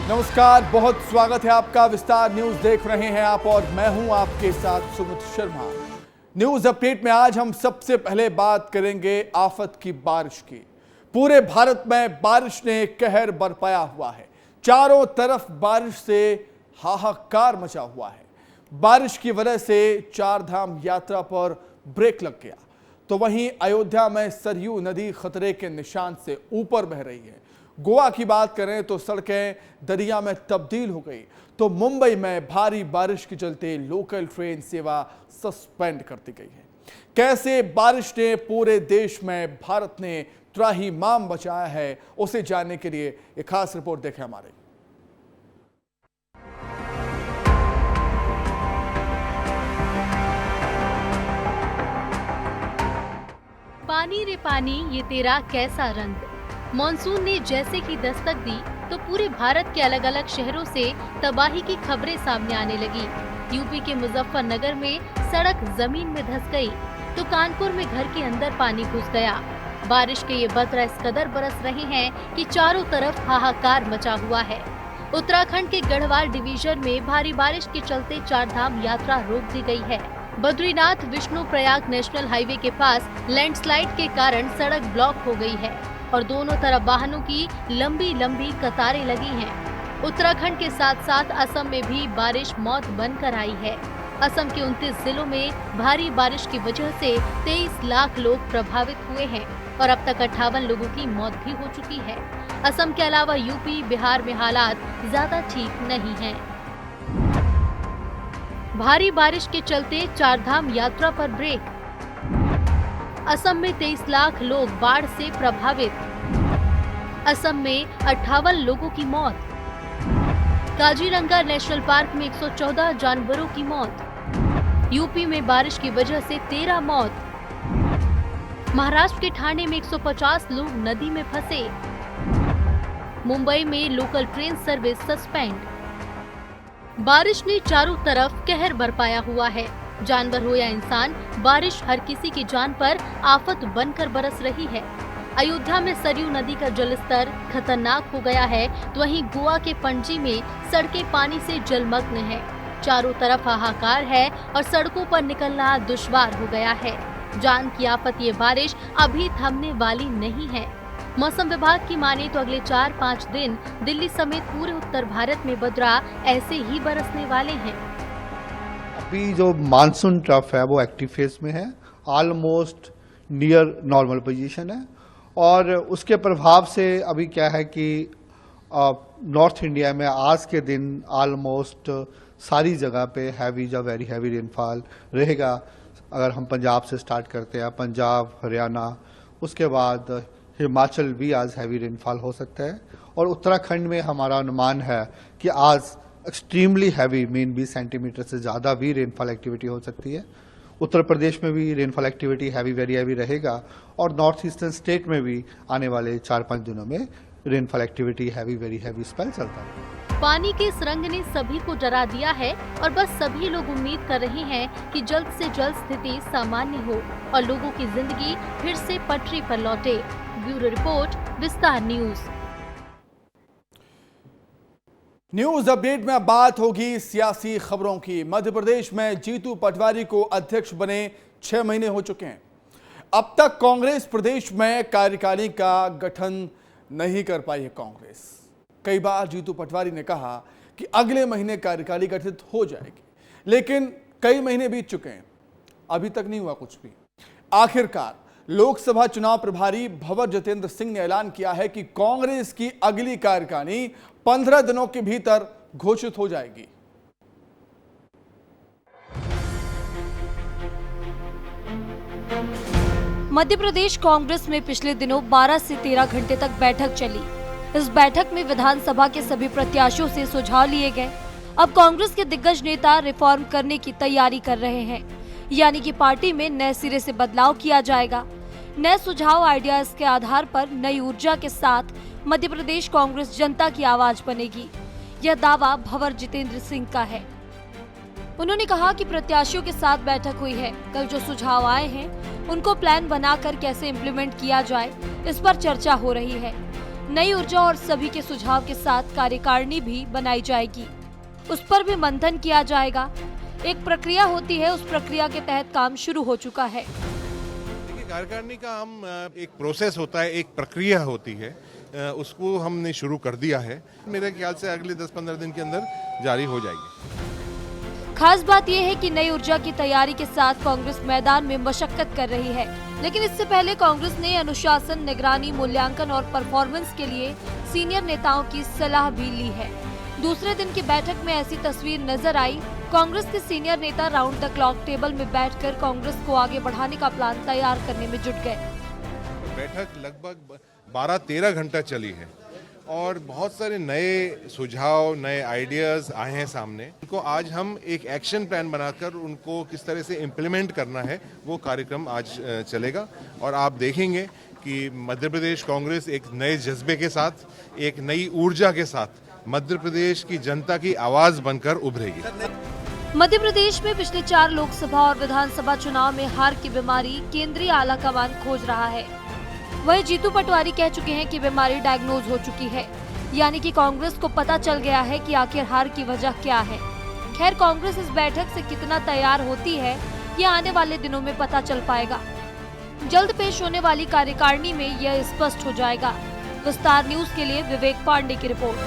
नमस्कार, बहुत स्वागत है आपका। विस्तार न्यूज देख रहे हैं आप और मैं हूं आपके साथ सुमित शर्मा। न्यूज अपडेट में आज हम सबसे पहले बात करेंगे आफत की बारिश की। पूरे भारत में बारिश ने कहर बरपाया हुआ है। चारों तरफ बारिश से हाहाकार मचा हुआ है। बारिश की वजह से चार धाम यात्रा पर ब्रेक लग गया, तो वहीं अयोध्या में सरयू नदी खतरे के निशान से ऊपर बह रही है। गोवा की बात करें तो सड़कें दरिया में तब्दील हो गई, तो मुंबई में भारी बारिश के चलते लोकल ट्रेन सेवा सस्पेंड कर दी गई है। कैसे बारिश ने पूरे देश में भारत ने त्राहिमाम बचाया है, उसे जानने के लिए एक खास रिपोर्ट देखें हमारे। पानी रे पानी ये तेरा कैसा रंग। मॉनसून ने जैसे ही दस्तक दी तो पूरे भारत के अलग अलग शहरों से तबाही की खबरें सामने आने लगी। यूपी के मुजफ्फरनगर में सड़क जमीन में धंस गई, तो कानपुर में घर के अंदर पानी घुस गया। बारिश के ये बतरा इस कदर बरस रहे हैं कि चारों तरफ हाहाकार मचा हुआ है। उत्तराखंड के गढ़वाल डिवीजन में भारी बारिश के चलते चारधाम यात्रा रोक दी गई है। बद्रीनाथ विष्णु प्रयाग नेशनल हाईवे के पास लैंडस्लाइड के कारण सड़क ब्लॉक हो गई है और दोनों तरफ वाहनों की लंबी लंबी कतारें लगी हैं। उत्तराखंड के साथ साथ असम में भी बारिश मौत बनकर आई है। असम के 29 जिलों में भारी बारिश की वजह से 23 लाख लोग प्रभावित हुए हैं और अब तक 58 लोगों की मौत भी हो चुकी है। असम के अलावा यूपी, बिहार में हालात ज्यादा ठीक नहीं हैं। भारी बारिश के चलते चारधाम यात्रा पर ब्रेक। असम में 23 लाख लोग बाढ़ से प्रभावित। असम में 58 लोगों की मौत। काजीरंगा नेशनल पार्क में 114 जानवरों की मौत। यूपी में बारिश की वजह से 13 मौत। महाराष्ट्र के ठाणे में 150 लोग नदी में फंसे। मुंबई में लोकल ट्रेन सर्विस सस्पेंड। बारिश ने चारों तरफ कहर बरपाया हुआ है। जानवर हो या इंसान, बारिश हर किसी की जान पर आफत बनकर बरस रही है। अयोध्या में सरयू नदी का जलस्तर खतरनाक हो गया है, तो वहीं गोवा के पणजी में सड़कें पानी से जलमग्न है। चारों तरफ हाहाकार है और सड़कों पर निकलना दुश्वार हो गया है। जान की आफत ये बारिश अभी थमने वाली नहीं है। मौसम विभाग की माने तो अगले 4-5 दिन दिल्ली समेत पूरे उत्तर भारत में बदरा ऐसे ही बरसने वाले हैं। अभी जो मानसून ट्रफ है वो एक्टिव फेज में है, ऑलमोस्ट नियर नॉर्मल पोजीशन है और उसके प्रभाव से अभी क्या है कि नॉर्थ इंडिया में आज के दिन ऑलमोस्ट सारी जगह पे हैवी या वेरी हैवी रेनफॉल रहेगा। अगर हम पंजाब से स्टार्ट करते हैं, पंजाब, हरियाणा, उसके बाद हिमाचल भी आज हैवी रेनफॉल हो सकता है और उत्तराखंड में हमारा अनुमान है कि आज एक्सट्रीमली हैवी मीन 20 सेंटीमीटर से ज़्यादा भी रेनफॉल एक्टिविटी हो सकती है। उत्तर प्रदेश में भी rainfall activity heavy very heavy रहेगा और नॉर्थ ईस्टर्न स्टेट में भी आने वाले 4-5 दिनों में rainfall activity heavy very heavy spell चलता है। पानी के इस रंग ने सभी को डरा दिया है और बस सभी लोग उम्मीद कर रहे हैं कि जल्द से जल्द स्थिति सामान्य हो और लोगों की जिंदगी फिर से पटरी पर लौटे। ब्यूरो रिपोर्ट, विस्तार न्यूज। न्यूज अपडेट में बात होगी सियासी खबरों की। मध्य प्रदेश में जीतू पटवारी को अध्यक्ष बने 6 महीने हो चुके हैं। अब तक कांग्रेस प्रदेश में कार्यकारिणी का गठन नहीं कर पाई है। कांग्रेस कई बार जीतू पटवारी ने कहा कि अगले महीने कार्यकारिणी गठित हो जाएगी, लेकिन कई महीने बीत चुके हैं, अभी तक नहीं हुआ कुछ भी। आखिरकार लोकसभा चुनाव प्रभारी भंवर जितेंद्र सिंह ने ऐलान किया है कि कांग्रेस की अगली कार्यकारिणी 15 दिनों के भीतर घोषित हो जाएगी। मध्य प्रदेश कांग्रेस में पिछले दिनों 12 से 13 घंटे तक बैठक चली। इस बैठक में विधानसभा के सभी प्रत्याशियों से सुझाव लिए गए। अब कांग्रेस के दिग्गज नेता रिफॉर्म करने की तैयारी कर रहे हैं, यानी कि पार्टी में नए सिरे से बदलाव किया जाएगा। नए सुझाव आइडियाज के आधार पर नई ऊर्जा के साथ मध्य प्रदेश कांग्रेस जनता की आवाज बनेगी। यह दावा भंवर जितेंद्र सिंह का है। उन्होंने कहा कि प्रत्याशियों के साथ बैठक हुई है। कल जो सुझाव आए हैं उनको प्लान बनाकर कैसे इम्प्लीमेंट किया जाए, इस पर चर्चा हो रही है। नई ऊर्जा और सभी के सुझाव के साथ कार्यकारिणी भी बनाई जाएगी। उस पर भी मंथन किया जाएगा। एक प्रक्रिया होती है, उस प्रक्रिया के तहत काम शुरू हो चुका है। देखिए, कार्यकारिणी का हम एक प्रोसेस होता है, एक प्रक्रिया होती है, उसको हमने शुरू कर दिया है। मेरे ख्याल से अगले 10-15 दिन के अंदर जारी हो जाएगी। खास बात यह है कि नई ऊर्जा की तैयारी के साथ कांग्रेस मैदान में मशक्कत कर रही है, लेकिन इससे पहले कांग्रेस ने अनुशासन, निगरानी, मूल्यांकन और परफॉर्मेंस के लिए सीनियर नेताओं की सलाह भी ली है। दूसरे दिन की बैठक में ऐसी तस्वीर नजर आई। कांग्रेस के सीनियर नेता राउंड द क्लॉक टेबल में बैठकर कांग्रेस को आगे बढ़ाने का प्लान तैयार करने में जुट गए। बैठक लगभग 12-13 घंटा चली है और बहुत सारे नए सुझाव, नए आइडियाज आए हैं सामने। उनको आज हम एक एक्शन प्लान बनाकर उनको किस तरह से इम्प्लीमेंट करना है, वो कार्यक्रम आज चलेगा। और आप देखेंगे कि मध्य प्रदेश कांग्रेस एक नए जज्बे के साथ, एक नई ऊर्जा के साथ मध्य प्रदेश की जनता की आवाज बनकर उभरेगी। मध्य प्रदेश में पिछले 4 लोकसभा और विधानसभा चुनाव में हार की बीमारी केंद्रीय आलाकमान खोज रहा है। वहीं जीतू पटवारी कह चुके हैं कि बीमारी डायग्नोज हो चुकी है, यानी कि कांग्रेस को पता चल गया है कि आखिर हार की वजह क्या है। खैर, कांग्रेस इस बैठक से कितना तैयार होती है, ये आने वाले दिनों में पता चल पाएगा। जल्द पेश होने वाली कार्यकारिणी में यह स्पष्ट हो जाएगा। विस्तार न्यूज के लिए विवेक पांडे की रिपोर्ट।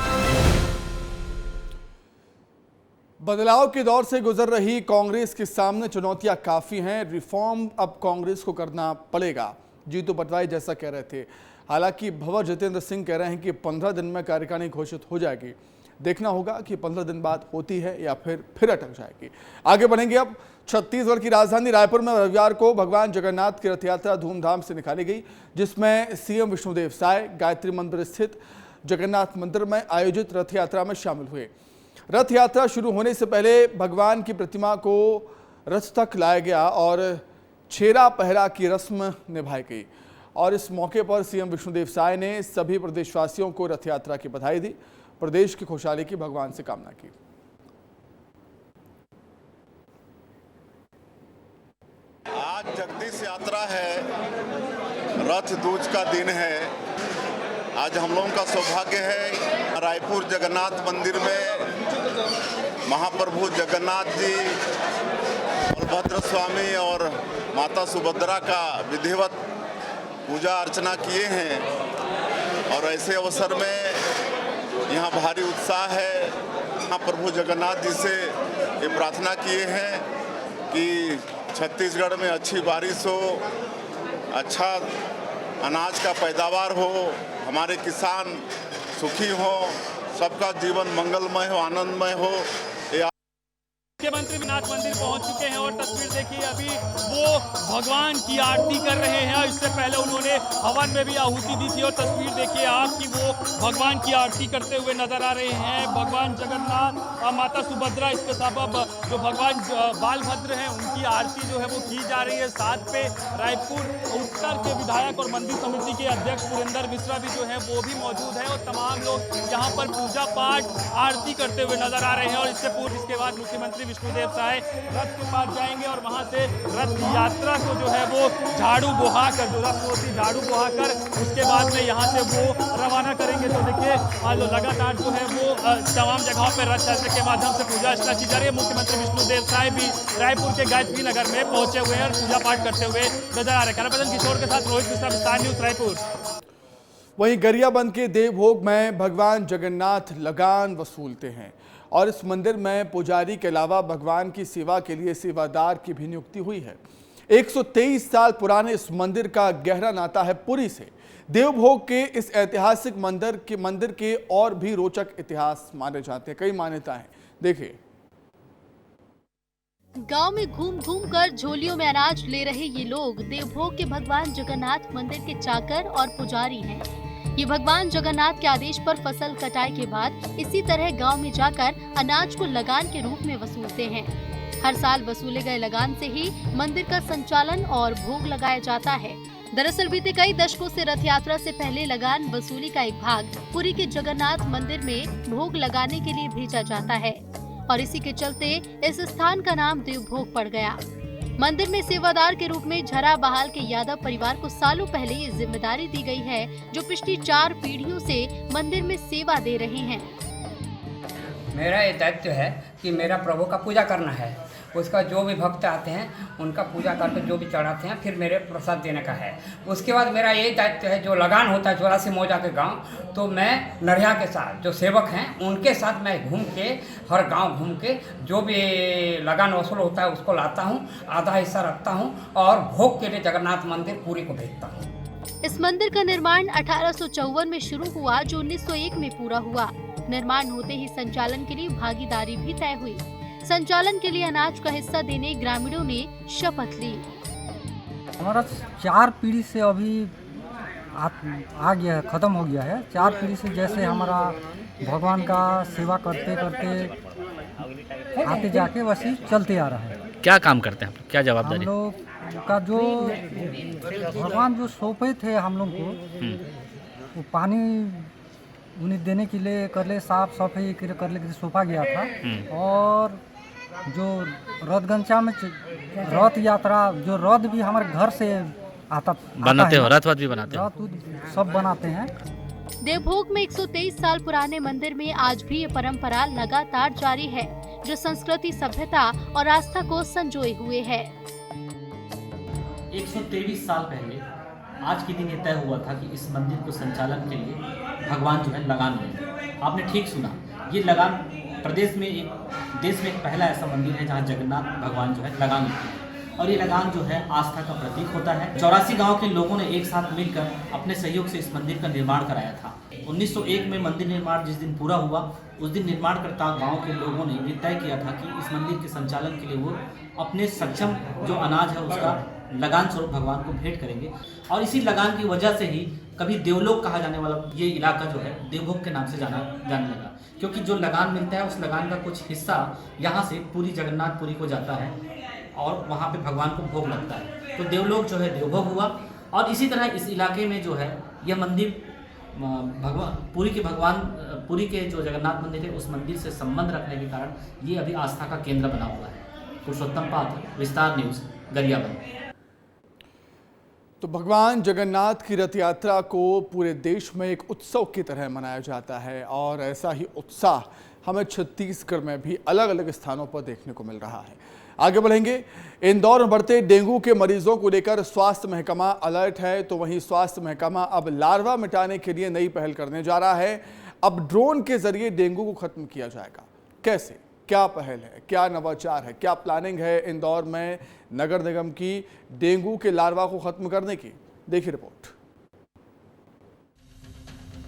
बदलाव के दौर से गुजर रही कांग्रेस के सामने चुनौतियां काफी हैं। रिफॉर्म अब कांग्रेस को करना पड़ेगा, जीतू पटवारी जैसा कह रहे थे। हालांकि भंवर जितेंद्र सिंह कह रहे हैं कि 15 दिन में कार्यकारिणी घोषित हो जाएगी। देखना होगा कि 15 दिन बाद होती है या फिर अटक जाएगी। आगे बढ़ेंगे अब। छत्तीसगढ़ की राजधानी रायपुर में रविवार को भगवान जगन्नाथ की रथ यात्रा धूमधाम से निकाली गई, जिसमें सीएम विष्णुदेव साय गायत्री मंदिर स्थित जगन्नाथ मंदिर में आयोजित रथ यात्रा में शामिल हुए। रथ यात्रा शुरू होने से पहले भगवान की प्रतिमा को रथ तक लाया गया और छेरा पहरा की रस्म निभाई गई। और इस मौके पर सीएम विष्णुदेव साय ने सभी प्रदेशवासियों को रथ यात्रा की बधाई दी, प्रदेश की खुशहाली की भगवान से कामना की। आज जगदीश यात्रा है, रथ दूज का दिन है। आज हम लोगों का सौभाग्य है रायपुर जगन्नाथ मंदिर में महाप्रभु जगन्नाथ जी, बलभद्र स्वामी और माता सुभद्रा का विधिवत पूजा अर्चना किए हैं। और ऐसे अवसर में यहाँ भारी उत्साह है। महाप्रभु जगन्नाथ जी से ये प्रार्थना किए हैं कि छत्तीसगढ़ में अच्छी बारिश हो, अच्छा अनाज का पैदावार हो, हमारे किसान सुखी हो, सबका जीवन मंगलमय हो, आनंदमय हो। मुख्यमंत्री विनाथ मंदिर पहुंच चुके हैं और तस्वीर देखिए, अभी वो भगवान की आरती कर रहे हैं और इससे पहले उन्होंने हवन में भी आहुति दी थी। और तस्वीर देखिए आप कि वो भगवान की आरती करते हुए नजर आ रहे हैं। भगवान जगन्नाथ और माता सुभद्रा, इसके सबब जो भगवान बालभद्र हैं उनकी आरती जो है वो की जा रही है। साथ पे रायपुर उत्तर के विधायक और मंदिर समिति के अध्यक्ष पुरेंद्र मिश्रा भी जो है वो भी मौजूद है और तमाम लोग यहाँ पर पूजा पाठ आरती करते हुए नजर आ रहे हैं। और इसके बाद मुख्यमंत्री विष्णुदेव साय रथ के पास जाएंगे और वहां से रथ यात्रा को जो है वो झाड़ू बुहाकर, जो रथ होती झाड़ू बुहाकर उसके बाद में यहाँ से वो रवाना करेंगे। तो देखिए लगातार जो है वो तमाम जगहों पर रथ यात्रा के माध्यम से पूजा अर्चना की जा रही है। मुख्यमंत्री विष्णुदेव साय भी रायपुर के गायत्री नगर में पहुंचे हुए हैं और पूजा पाठ करते हुए नजर आ रहे हैं। कैमरामैन किशोर के साथ रोहित मिश्रा, विस्तार न्यूज रायपुर। वहीं गरियाबंद के देवभोग में भगवान जगन्नाथ लगान वसूलते हैं और इस मंदिर में पुजारी के अलावा भगवान की सेवा के लिए सेवादार की भी नियुक्ति हुई है। 123 साल पुराने इस मंदिर का गहरा नाता है पुरी से। देवभोग के इस ऐतिहासिक मंदिर के और भी रोचक इतिहास माने जाते हैं, कई मान्यताएं। देखिए, गांव में घूम घूम कर झोलियों में अनाज ले रहे ये लोग देवभोग के भगवान जगन्नाथ मंदिर के चाकर और पुजारी हैं। ये भगवान जगन्नाथ के आदेश पर फसल कटाई के बाद इसी तरह गांव में जाकर अनाज को लगान के रूप में वसूलते हैं। हर साल वसूले गए लगान से ही मंदिर का संचालन और भोग लगाया जाता है। दरअसल बीते कई दशकों से रथ यात्रा से पहले लगान वसूली का एक भाग पुरी के जगन्नाथ मंदिर में भोग लगाने के लिए भेजा जाता है और इसी के चलते इस स्थान का नाम देवभोग पड़ गया। मंदिर में सेवादार के रूप में झरा बहाल के यादव परिवार को सालों पहले ये जिम्मेदारी दी गई है, जो पिछली 4 पीढ़ियों से मंदिर में सेवा दे रहे हैं। मेरा ये दायित्व है कि मेरा प्रभु का पूजा करना है। उसका जो भी भक्त आते हैं उनका पूजा करके जो भी चढ़ाते हैं, फिर मेरे प्रसाद देने का है। उसके बाद मेरा यही दायित्व है, जो लगान होता है 84 मौजा के गांव, तो मैं नरिया के साथ जो सेवक हैं उनके साथ मैं घूम के हर गांव घूम के जो भी लगान वसूल होता है उसको लाता हूं, आधा हिस्सा रखता हूं और भोग के लिए जगन्नाथ मंदिर पूरी को भेजता हूँ। इस मंदिर का निर्माण 1854 में शुरू हुआ, जो 1901 में पूरा हुआ। निर्माण होते ही संचालन के लिए भागीदारी भी तय हुई। संचालन के लिए अनाज का हिस्सा देने ग्रामीणों ने शपथ ली। हमारा 4 पीढ़ी से अभी आ गया है, खत्म हो गया है। 4 पीढ़ी से जैसे हमारा भगवान का सेवा करते करते आते जाके वैसे चलते आ रहा है। क्या काम करते हैं, क्या जवाबदारी? हम लोग का जो भगवान जो सौंपे थे हम लोग को, वो पानी उन्हें देने के लिए कर ले, साफ सफाई कर ले सौंपा गया था। और जो रथगंचा में रथ यात्रा, जो रथ भी हमारे घर से बनाते हो, रथ भी बनाते हो? रथ सब बनाते हैं। देवभोग में 123 साल पुराने मंदिर में आज भी ये परंपरा लगातार जारी है, जो संस्कृति, सभ्यता और आस्था को संजोए हुए है। 123 साल पहले आज के दिन ये तय हुआ था कि इस मंदिर को संचालन के लिए भगवान जो है लगान लेंगे। आपने ठीक सुना, ये लगान प्रदेश में देश में एक पहला ऐसा मंदिर है जहाँ जगन्नाथ भगवान जो है लगान लेते हैं। और ये लगान जो है आस्था का प्रतीक होता है। 84 गांव के लोगों ने एक साथ मिलकर अपने सहयोग से इस मंदिर का निर्माण कराया था। 1901 में मंदिर निर्माण जिस दिन पूरा हुआ, उस दिन निर्माणकर्ता गांव के लोगों ने ये तय किया था कि इस मंदिर के संचालन के लिए वो अपने सक्षम जो अनाज है उसका लगान स्वरूप भगवान को भेंट करेंगे। और इसी लगान की वजह से ही कभी देवलोक कहा जाने वाला ये इलाका जो है देवभोग के नाम से जाने लगा, क्योंकि जो लगान मिलता है उस लगान का कुछ हिस्सा यहाँ से पूरी जगन्नाथपुरी को जाता है और वहाँ पे भगवान को भोग लगता है। तो देवलोक जो है देवभोग हुआ। और इसी तरह इस इलाके में जो है यह मंदिर पुरी के जो जगन्नाथ मंदिर है उस मंदिर से संबंध रखने के कारण ये अभी आस्था का केंद्र बना हुआ है। पुरुषोत्तम पात्र, विस्तार न्यूज़, गरियाबंद। तो भगवान जगन्नाथ की रथ यात्रा को पूरे देश में एक उत्सव की तरह मनाया जाता है और ऐसा ही उत्साह हमें छत्तीसगढ़ में भी अलग अलग स्थानों पर देखने को मिल रहा है। आगे बढ़ेंगे। इंदौर में बढ़ते डेंगू के मरीजों को लेकर स्वास्थ्य महकमा अलर्ट है, तो वहीं स्वास्थ्य महकमा अब लार्वा मिटाने के लिए नई पहल करने जा रहा है। अब ड्रोन के जरिए डेंगू को खत्म किया जाएगा। कैसे, क्या पहल है, क्या नवाचार है, क्या प्लानिंग है इंदौर में नगर निगम की डेंगू के लार्वा को खत्म करने की? देखिए रिपोर्ट।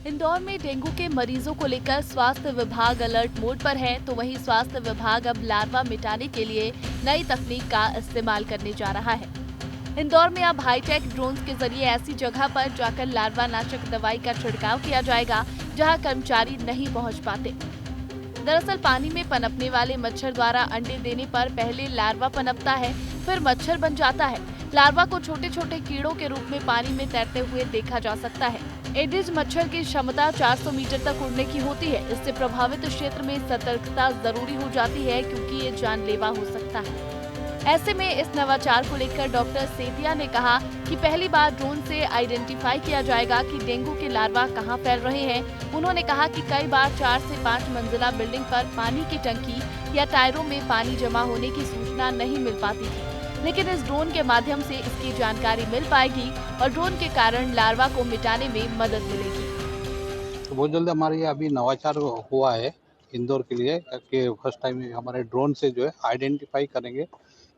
इंदौर में डेंगू के मरीजों को लेकर स्वास्थ्य विभाग अलर्ट मोड पर है, तो वहीं स्वास्थ्य विभाग अब लार्वा मिटाने के लिए नई तकनीक का इस्तेमाल करने जा रहा है। इंदौर में अब हाईटेक ड्रोन के जरिए ऐसी जगह पर जाकर लार्वा नाशक दवाई का छिड़काव किया जाएगा जहां कर्मचारी नहीं पहुंच पाते। दरअसल पानी में पनपने वाले मच्छर द्वारा अंडे देने पर पहले लार्वा पनपता है, फिर मच्छर बन जाता है। लार्वा को छोटे छोटे कीड़ों के रूप में पानी में तैरते हुए देखा जा सकता है। एडिस मच्छर की क्षमता 400 मीटर तक उड़ने की होती है। इससे प्रभावित क्षेत्र में सतर्कता जरूरी हो जाती है, क्योंकि ये जानलेवा हो सकता है। ऐसे में इस नवाचार को लेकर डॉक्टर सेतिया ने कहा कि पहली बार ड्रोन से आइडेंटिफाई किया जाएगा कि डेंगू के लार्वा कहां फैल रहे हैं। उन्होंने कहा कि कई बार 4 से 5 मंजिला बिल्डिंग पर पानी की टंकी या टायरों में पानी जमा होने की सूचना नहीं मिल पाती थी, लेकिन इस ड्रोन के माध्यम से इसकी जानकारी मिल पाएगी और ड्रोन के कारण लार्वा को मिटाने में मदद मिलेगी। तो बहुत जल्द हमारे यहाँ अभी नवाचार हुआ है इंदौर के लिए कि फर्स्ट टाइम हमारे ड्रोन से जो है आइडेंटिफाई करेंगे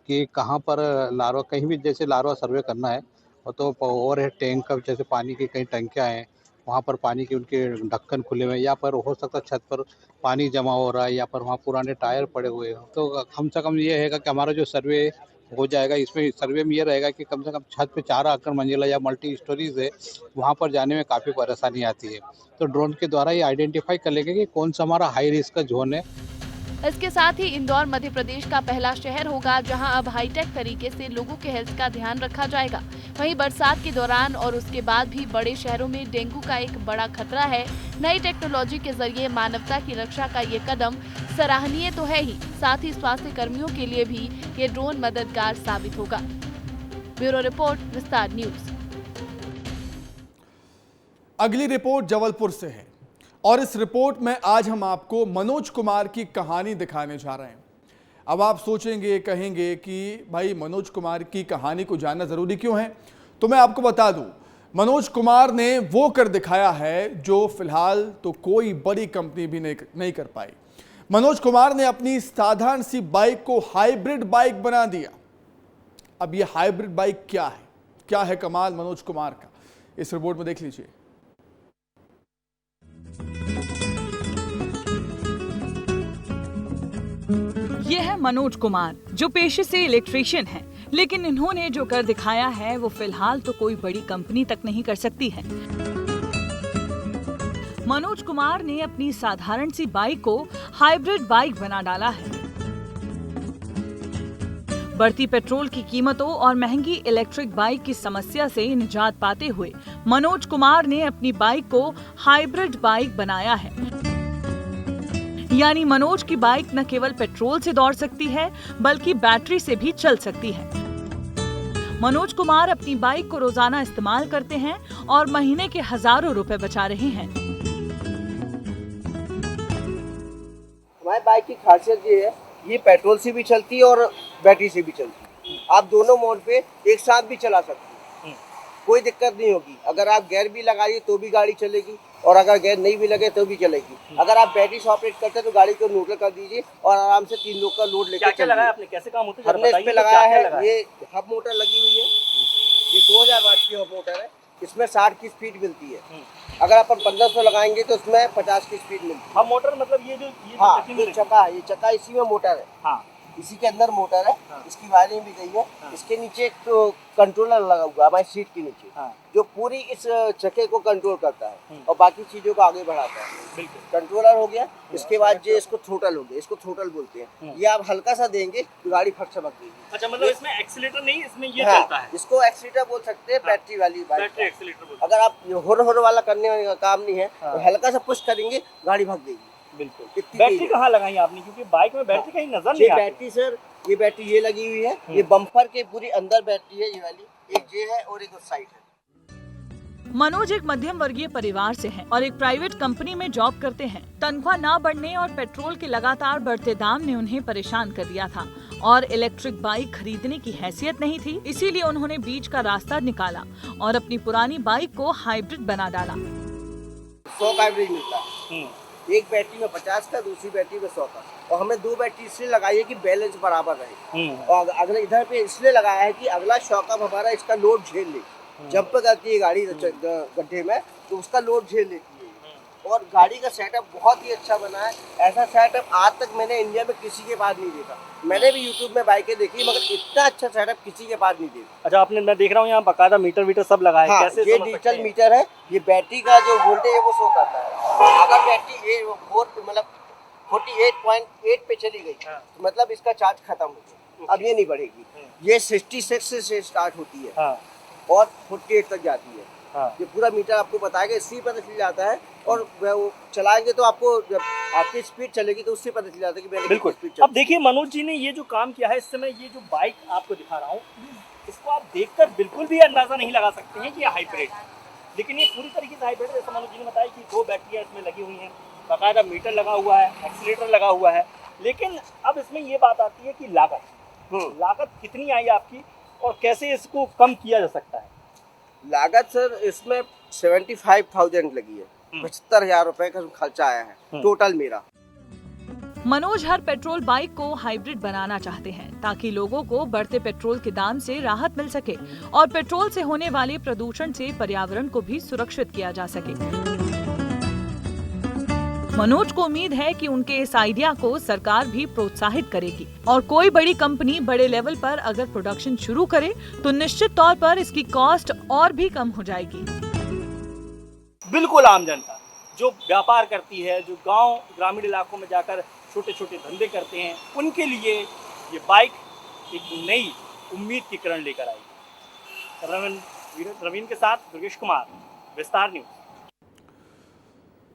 कि कहाँ पर लार्वा, कहीं भी जैसे लार्वा सर्वे करना है तो और है टैंक का, जैसे पानी की कहीं टंकियाँ हैं वहाँ पर पानी के उनके ढक्कन खुले हुए हैं, या पर हो सकता है छत पर पानी जमा हो रहा है, या पर वहाँ पुराने टायर पड़े हुए हैं। तो कम से कम ये है कि हमारा जो सर्वे हो जाएगा, इसमें सर्वे में ये रहेगा कि कम से कम छत पे 4 आकर मंजिला या मल्टी स्टोरीज है, वहाँ पर जाने में काफ़ी परेशानी आती है। तो ड्रोन के द्वारा ये आइडेंटिफाई कर लेंगे कि कौन सा हमारा हाई रिस्क का जोन है। इसके साथ ही इंदौर मध्य प्रदेश का पहला शहर होगा जहां अब हाईटेक तरीके से लोगों के हेल्थ का ध्यान रखा जाएगा। वहीं बरसात के दौरान और उसके बाद भी बड़े शहरों में डेंगू का एक बड़ा खतरा है। नई टेक्नोलॉजी के जरिए मानवता की रक्षा का ये कदम सराहनीय तो है ही, साथ ही स्वास्थ्य कर्मियों के लिए भी ये ड्रोन मददगार साबित होगा। ब्यूरो रिपोर्ट, विस्तार न्यूज। अगली रिपोर्ट जबलपुर से है और इस रिपोर्ट में आज हम आपको मनोज कुमार की कहानी दिखाने जा रहे हैं। अब आप सोचेंगे, कहेंगे कि भाई मनोज कुमार की कहानी को जानना जरूरी क्यों है, तो मैं आपको बता दूं, मनोज कुमार ने वो कर दिखाया है जो फिलहाल तो कोई बड़ी कंपनी भी नहीं कर पाई। मनोज कुमार ने अपनी साधारण सी बाइक को हाइब्रिड बाइक बना दिया। अब ये हाइब्रिड बाइक क्या है कमाल मनोज कुमार का, इस रिपोर्ट में देख लीजिए। ये है मनोज कुमार, जो पेशे से इलेक्ट्रीशियन हैं, लेकिन इन्होंने जो कर दिखाया है वो फिलहाल तो कोई बड़ी कंपनी तक नहीं कर सकती है। मनोज कुमार ने अपनी साधारण सी बाइक को हाइब्रिड बाइक बना डाला है। बढ़ती पेट्रोल की कीमतों और महंगी इलेक्ट्रिक बाइक की समस्या से निजात पाते हुए मनोज कुमार ने अपनी बाइक को हाइब्रिड बाइक बनाया है। यानी मनोज की बाइक न केवल पेट्रोल से दौड़ सकती है बल्कि बैटरी से भी चल सकती है। मनोज कुमार अपनी बाइक को रोजाना इस्तेमाल करते हैं और महीने के हजारों रुपए बचा रहे हैं। हमारी बाइक की खासियत ये है, ये पेट्रोल से भी चलती है और बैटरी से भी चलती है। आप दोनों मोड पे एक साथ भी चला सकते हैं, कोई दिक्कत नहीं होगी। अगर आप गियर भी लगाइए तो भी गाड़ी चलेगी और अगर गियर नहीं भी लगे तो भी चलेगी। अगर आप बैटरी से ऑपरेट करते हैं तो गाड़ी को न्यूट्रल कर दीजिए और आराम से 3 लोग का लोड लेकर क्या लगाया आपने, कैसे काम होता है? हमने इस पे लगाया है, ये हब मोटर लगी हुई है, ये 2000 वाट की हब मोटर है। इसमें 60 की स्पीड मिलती है। अगर अपन 1500 लगाएंगे तो इसमें 50 की स्पीड मिलती है। हब मोटर मतलब ये जो चक्का है, ये चक्का इसी में मोटर है। हाँ, इसी के अंदर मोटर है। हाँ। इसकी वायरिंग भी गई है। हाँ। इसके नीचे एक तो कंट्रोलर लगा हुआ है हमारी सीट के नीचे। हाँ। जो पूरी इस चक्के को कंट्रोल करता है और बाकी चीजों को आगे बढ़ाता है। कंट्रोलर हो गया। इसके बाद जो इसको थ्रोटल हो गया, इसको थ्रोटल बोलते हैं। ये आप हल्का सा देंगे तो गाड़ी फट चमक देगी। अच्छा, मतलब इसमें एक्सीलेटर नहीं, इसमें ये चलता है। इसको एक्सीलेटर बोल सकते हैं, बैटरी वाली बाइक। Battery accelerator. अगर आप होर वाला करने का काम नहीं है तो हल्का सा पुश करेंगे, गाड़ी भाग देगी। बिल्कुल। बैटरी कहाँ लगाई आपने, क्योंकि बाइक में बैटरी कहीं नजर नहीं आती। बैटरी सर, ये बैटरी ये लगी हुई है, ये बम्पर के पूरी अंदर बैटरी है, ये वाली एक ये है और एक उस साइड है। मनोज एक मध्यम वर्गीय परिवार से हैं और एक प्राइवेट कंपनी में जॉब करते हैं। तनख्वाह न बढ़ने और पेट्रोल के लगातार बढ़ते दाम ने उन्हें परेशान कर दिया था और इलेक्ट्रिक बाइक खरीदने की हैसियत नहीं थी। इसीलिए उन्होंने बीच का रास्ता निकाला और अपनी पुरानी बाइक को हाइब्रिड बना डाला। 100 का एवरेज मिलता है, एक बैटरी में 50 का, दूसरी बैटरी में 100 का। और हमने 2 बैटरी इसलिए लगाई है कि बैलेंस बराबर रहे। और अगले इधर पे इसलिए लगाया है कि अगला शॉकअप हमारा इसका लोड झेल ले। जंप करती है गाड़ी गड्ढे में तो उसका लोड झेल लेती है। और गाड़ी का सेटअप बहुत ही अच्छा बना है। ऐसा सेटअप आज तक मैंने इंडिया में किसी के पास नहीं देखा। मैंने भी यूट्यूब में बाइकें देखी मगर इतना अच्छा सेटअप किसी के पास नहीं देखा। अच्छा, आपने, मैं देख रहा हूँ यहाँ बकायदा मीटर सब लगाया है। कैसे? ये डिजिटल मीटर है। ये बैटरी का जो वोल्टेज है वो शो करता है। अगर बैटरी 48.8 पे चली गई तो मतलब इसका चार्ज खत्म हो गया, अब ये नहीं बढ़ेगी। ये 66 से स्टार्ट होती है और 48 तक जाती है। ये पूरा मीटर आपको बताएगा, इससे पता चल जाता है। और वो चलाएंगे तो आपको जब आपकी स्पीड चलेगी तो उससे पता चल जाता है कि मेरी बिल्कुल स्पीड। अब देखिए मनोज जी ने ये जो काम किया है, इस समय ये जो बाइक आपको दिखा रहा हूँ, इसको आप देखकर बिल्कुल भी अंदाजा नहीं लगा सकते हैं कि ये हाइब्रिड, लेकिन ये पूरी तरीके से हाइब्रिड है। जैसा मनोज जी ने बताया कि 2 बैटरियाँ इसमें लगी हुई हैं, बाकायदा मीटर लगा हुआ है, एक्सीलेटर लगा हुआ है। लेकिन अब इसमें ये बात आती है कि लागत कितनी आई आपकी और कैसे इसको कम किया जा सकता है? लागत सर इसमें 75,000 लगी है। 75,000 रुपए का खर्चा आया है टोटल मेरा। मनोज हर पेट्रोल बाइक को हाइब्रिड बनाना चाहते हैं ताकि लोगों को बढ़ते पेट्रोल के दाम से राहत मिल सके और पेट्रोल से होने वाले प्रदूषण से पर्यावरण को भी सुरक्षित किया जा सके। मनोज को उम्मीद है कि उनके इस आइडिया को सरकार भी प्रोत्साहित करेगी और कोई बड़ी कंपनी बड़े लेवल पर अगर प्रोडक्शन शुरू करे तो निश्चित तौर पर इसकी कॉस्ट और भी कम हो जाएगी। बिल्कुल आम जनता जो व्यापार करती है, जो गांव ग्रामीण इलाकों में जाकर छोटे छोटे धंधे करते हैं, उनके लिए ये बाइक एक नई उम्मीद की किरण लेकर आई। रवीन के साथ दुर्गेश कुमार, विस्तार न्यूज।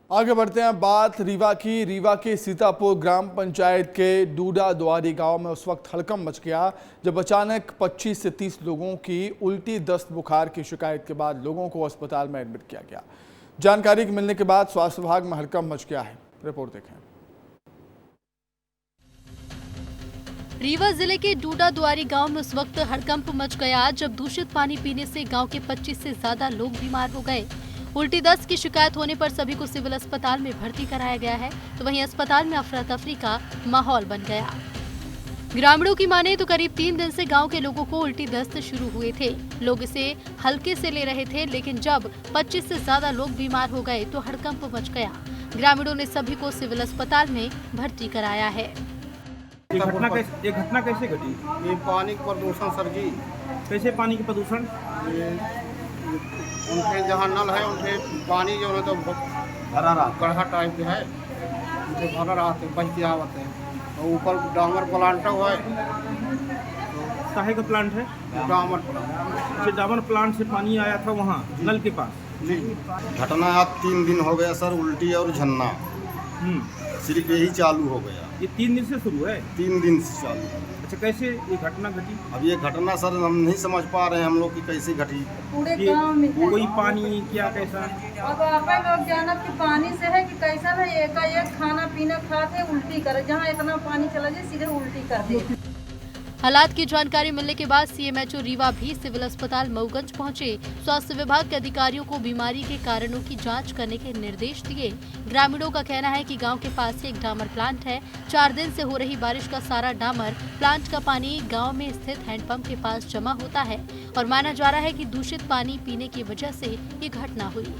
आगे बढ़ते हैं बात रीवा की। रीवा के सीतापुर ग्राम पंचायत के डूडा द्वारी गांव में उस वक्त हड़कंप मच गया जब अचानक 25 से 30 लोगों की उल्टी दस्त बुखार की शिकायत के बाद लोगों को अस्पताल में एडमिट किया गया। जानकारी मिलने के बाद स्वास्थ्य विभाग में हड़कंप मच गया है। रिपोर्ट देखें। रीवा जिले के डूडा द्वारी गांव में उस वक्त हड़कंप मच गया जब दूषित पानी पीने से गांव के 25 से ज्यादा लोग बीमार हो गए। उल्टी दस्त की शिकायत होने पर सभी को सिविल अस्पताल में भर्ती कराया गया है, तो वहीं अस्पताल में अफरा तफरी का माहौल बन गया। ग्रामीणों की माने तो करीब 3 दिन से गांव के लोगों को उल्टी दस्त शुरू हुए थे। लोग इसे हल्के से ले रहे थे, लेकिन जब 25 से ज्यादा लोग बीमार हो गए तो हड़कंप मच गया। ग्रामीणों ने सभी को सिविल अस्पताल में भर्ती कराया है। ये घटना कैसे घटी? ये पानी का प्रदूषण सर जी। कैसे पानी का प्रदूषण? उनके जहाँ नल है उनके पानी जो है तो भरा रहा गढ़ा टाइप के है, उनके भरा रहा बहती आवत है। और ऊपर डामर प्लांट है। काहे का प्लांट है? डामर प्लांट। अच्छा, डामर प्लांट से पानी आया था वहाँ नल के पास जी। घटना आज 3 दिन हो गया सर, उल्टी और झन्ना सिर्फ यही चालू हो गया। ये 3 दिन से शुरू है? 3 दिन से चालू। अच्छा, कैसे ये घटना घटी? अब ये घटना सर हम नहीं समझ पा रहे हैं हम लोग की कैसे घटी। पूरे गांव में कोई पानी क्या कैसा? अब आप लोग जानब कि पानी से है कि कैसा है, एक खाना पीना खाते उल्टी करे, जहाँ इतना पानी चला जाए सीधे उल्टी कर दे। हालात की जानकारी मिलने के बाद सीएमएचओ रीवा भी सिविल अस्पताल मऊगंज पहुंचे। स्वास्थ्य विभाग के अधिकारियों को बीमारी के कारणों की जांच करने के निर्देश दिए। ग्रामीणों का कहना है कि गांव के पास एक डामर प्लांट है। 4 दिन से हो रही बारिश का सारा डामर प्लांट का पानी गांव में स्थित हैंडपंप के पास जमा होता है और माना जा रहा है कि दूषित पानी पीने की वजह से ये घटना हुई।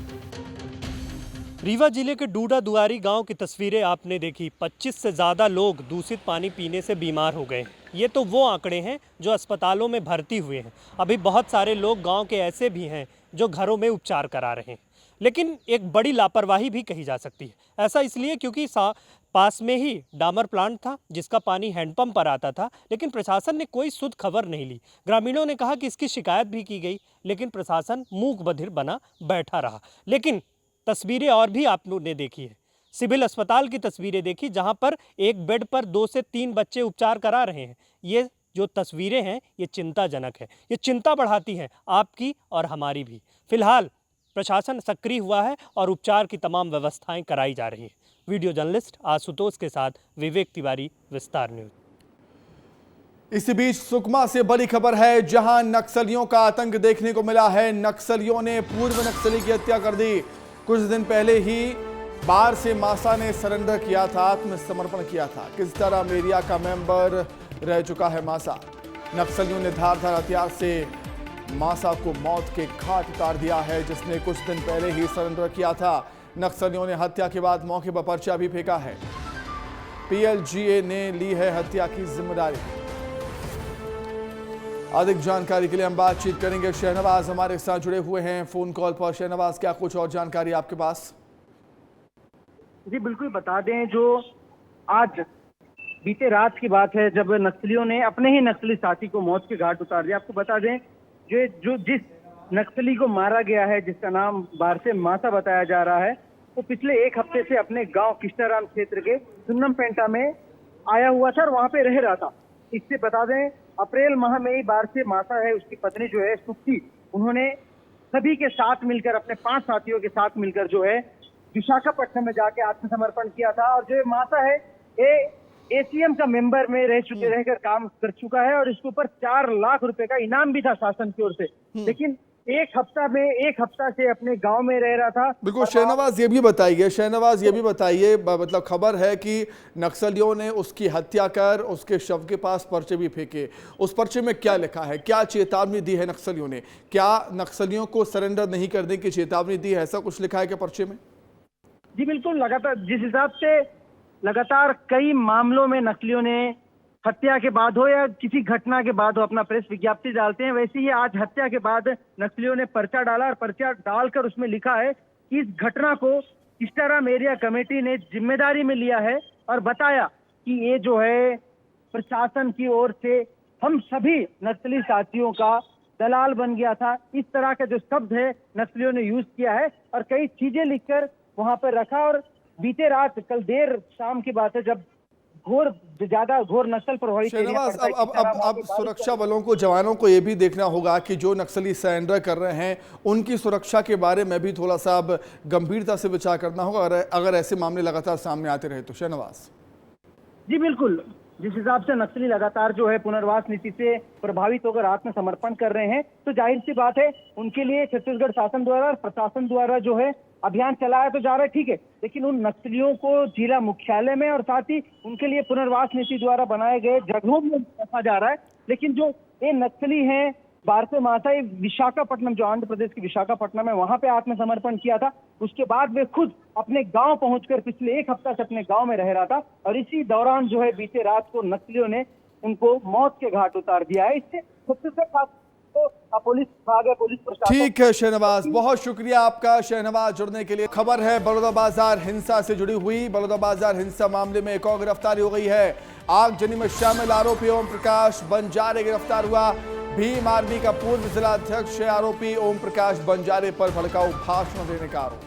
रीवा जिले के डूडा दुआरी गांव की तस्वीरें आपने देखी। 25 से ज़्यादा लोग दूषित पानी पीने से बीमार हो गए। ये तो वो आंकड़े हैं जो अस्पतालों में भर्ती हुए हैं। अभी बहुत सारे लोग गांव के ऐसे भी हैं जो घरों में उपचार करा रहे हैं, लेकिन एक बड़ी लापरवाही भी कही जा सकती है। ऐसा इसलिए क्योंकि पास में ही डामर प्लांट था जिसका पानी हैंडपंप पर आता था, लेकिन प्रशासन ने कोई सुध खबर नहीं ली। ग्रामीणों ने कहा कि इसकी शिकायत भी की गई, लेकिन प्रशासन मूक बधिर बना बैठा रहा। लेकिन तस्वीरें और भी आप लोगों ने देखी है। सिविल अस्पताल की तस्वीरें देखी जहां पर एक बेड पर 2 से 3 बच्चे उपचार करा रहे हैं। ये जो तस्वीरें हैं ये चिंताजनक है, ये चिंता बढ़ाती हैं आपकी और हमारी भी। फिलहाल प्रशासन सक्रिय हुआ है और उपचार की तमाम व्यवस्थाएं कराई जा रही हैं। वीडियो जर्नलिस्ट आशुतोष के साथ विवेक तिवारी, विस्तार न्यूज। इसी बीच सुकमा से बड़ी खबर है जहां नक्सलियों का आतंक देखने को मिला है। नक्सलियों ने पूर्व नक्सली की हत्या कर दी। कुछ दिन पहले ही बार से मासा ने सरेंडर किया था, आत्मसमर्पण किया था। किस तरह मेरिया का मेंबर रह चुका है मासा। नक्सलियों ने धारदार हथियार से मासा को मौत के घाट उतार दिया है, जिसने कुछ दिन पहले ही सरेंडर किया था। नक्सलियों ने हत्या के बाद मौके पर पर्चा भी फेंका है। पीएलजीए ने ली है हत्या की जिम्मेदारी। अधिक जानकारी के लिए हम बातचीत करेंगे। शहनवाज हमारे साथ जुड़े हुए हैं फोन कॉल पर। शहनवाज, क्या कुछ और जानकारी आपके पास? जी बिल्कुल, बता दें जो आज बीते रात की बात है जब नक्सलियों ने अपने ही नक्सली साथी को मौत के घाट उतार दिया। आपको बता दें जो जिस नक्सली को मारा गया है, जिसका नाम बारसे मासा बताया जा रहा है, वो पिछले 1 हफ्ते से अपने गांव किष्टाराम क्षेत्र के सुन्नम पेंटा में आया हुआ था और वहां पे रह रहा था। इससे बता दें अप्रैल माह में ही बारसे मासा है, उसकी पत्नी जो है सुक्ति, उन्होंने सभी के साथ मिलकर अपने 5 साथियों के साथ मिलकर जो है विशाखापट्टनम में जाके आत्मसमर्पण किया था। और जो मासा है ये एसीएम का मेंबर में रहकर काम कर चुका है और इसके ऊपर 4 लाख रुपए का इनाम भी था शासन की ओर से। लेकिन 1 हफ्ता से अपने गांव में रह रहा था। बिल्कुल शहनवाज, ये भी बताइए, मतलब खबर है कि नक्सलियों ने उसकी हत्या कर उसके शव के पास पर्चे भी फेंके। उस पर्चे में क्या लिखा है? क्या चेतावनी दी है नक्सलियों ने? क्या नक्सलियों को सरेंडर नहीं करने की चेतावनी दी है? ऐसा कुछ लिखा है क्या पर्चे में? जी बिल्कुल, लगातार जिस हिसाब से लगातार कई मामलों में नक्सलियों ने हत्या के बाद हो या किसी घटना के बाद हो अपना प्रेस विज्ञप्ति डालते हैं, वैसे ही आज हत्या के बाद नक्सलियों ने पर्चा डाला और पर्चा डालकर उसमें लिखा है कि इस घटना को किष्टाराम एरिया कमेटी ने जिम्मेदारी में लिया है और बताया कि ये जो है प्रशासन की ओर से हम सभी नक्सली साथियों का दलाल बन गया था, इस तरह का जो शब्द है नक्सलियों ने यूज किया है और कई चीजें लिखकर वहां पर रखा। और बीते रात, कल देर शाम की बात है, जब ज्यादा घोर नक्सल प्रभावित शहनवाज, अब सुरक्षा बलों को, जवानों को ये भी देखना होगा कि जो नक्सली सरेंडर कर रहे हैं उनकी सुरक्षा के बारे में भी थोड़ा सा अब गंभीरता से विचार करना होगा अगर ऐसे मामले लगातार सामने आते रहे तो। शहनवाज जी बिल्कुल, जिस हिसाब से नक्सली लगातार जो है पुनर्वास नीति से प्रभावित होकर आत्मसमर्पण कर रहे हैं, तो जाहिर सी बात है उनके लिए छत्तीसगढ़ शासन द्वारा और प्रशासन द्वारा जो है अभियान चलाया तो जा रहा है, ठीक है, लेकिन उन नक्सलियों को जिला मुख्यालय में और साथ ही उनके लिए पुनर्वास नीति द्वारा बनाए गए जगहों में रखा जा रहा है। लेकिन जो ये नक्सली हैं बारसे मासाई विशाखापट्टनम, जो आंध्र प्रदेश की विशाखापट्टनम है, वहां पे आत्मसमर्पण किया था। उसके बाद वे खुद अपने गांव पहुंचकर पिछले एक हफ्ता से अपने गांव में रह रहा था और इसी दौरान जो है बीते रात को नक्सलियों ने उनको मौत के घाट उतार दिया है। इससे छत्तीसगढ़ पुलिस विभाग है, पुलिस प्रशासन। ठीक है शहनवाज, बहुत शुक्रिया आपका शहनवाज जुड़ने के लिए। खबर है बलौदाबाजार हिंसा से जुड़ी हुई। बलौदाबाजार हिंसा मामले में एक और गिरफ्तारी हो गई है। आगजनी में शामिल आरोपी ओम प्रकाश बंजारे गिरफ्तार हुआ। भीम आर्मी का पूर्व जिलाध्यक्ष आरोपी ओम प्रकाश बंजारे पर भड़काऊ भाषण देने का आरोप।